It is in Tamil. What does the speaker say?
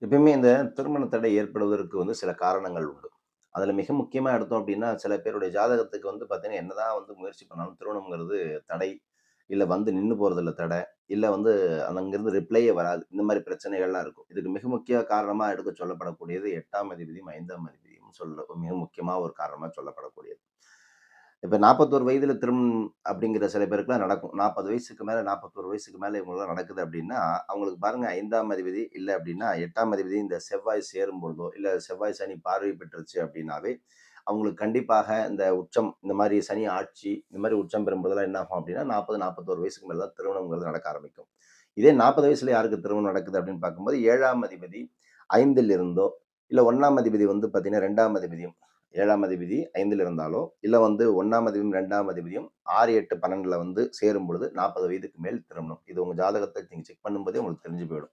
எப்பயுமே இந்த திருமண தடை ஏற்படுவதற்கு சில காரணங்கள் உண்டு. அதுல மிக முக்கியமா எடுத்தோம் அப்டின்னா, சில பேருடைய ஜாதகத்துக்கு பார்த்தீங்கன்னா, என்னதான் முயற்சி பண்ணாலும் திருமணம்ங்கிறது தடை, இல்ல நின்னு போறதுல தடை, இல்ல அங்கிருந்து ரிப்ளேயே வராது. இந்த மாரி பிரச்சனைகள்லாம் இருக்கும். இதுக்கு மிக முக்கிய காரணமா எடுத்து சொல்லப்படக்கூடியது 8ஆம் அதிபதியும், 5ஆம் அதிபதியும் மிக முக்கியமா ஒரு காரணமா சொல்லப்படக்கூடியது. இப்ப 41 வயதில திருமணம் அப்படிங்கிற சில பேருக்குலாம் நடக்கும். 40 வயசுக்கு மேல 41 வயசுக்கு மேல இவங்களுக்குலாம் நடக்குது அப்படின்னா, அவங்களுக்கு பாருங்க 5ஆம் அதிபதி இல்ல அப்படின்னா 8ஆம் அதிபதி இந்த செவ்வாய் சேரும் பொழுதோ, இல்ல செவ்வாய் சனி பார்வை பெற்றுருச்சு அப்படின்னாவே, அவங்களுக்கு கண்டிப்பாக இந்த உச்சம் இந்த மாரி சனி ஆட்சி, இந்த மாரி உச்சம் பெறும்போதெல்லாம் என்ன ஆகும் அப்படின்னா 40, 41 வயசுக்கு மேல தான் திருமணம்ங்கிறது நடக்க ஆரம்பிக்கும். இதே 40 வயசுல யாருக்கு திருமணம் நடக்குது அப்படின்னு பார்க்கும்போது 7ஆம் அதிபதி 5ல் இருந்தோ, இல்ல 1ஆம் அதிபதி பார்த்தீங்கன்னா 2ஆம் அதிபதியும் 7ஆம் அதிபதி 5ல் இருந்தாலோ, இல்ல 1ஆம் அதிபதியும் 2ஆம் அதிபதியும் 6, 8, 12ல சேரும் பொழுது 40 வயதுக்கு மேல் திருமணம். இது உங்க ஜாதகத்த நீங்க செக் பண்ணும்போதே உங்களுக்கு தெரிஞ்சு போயிடும்.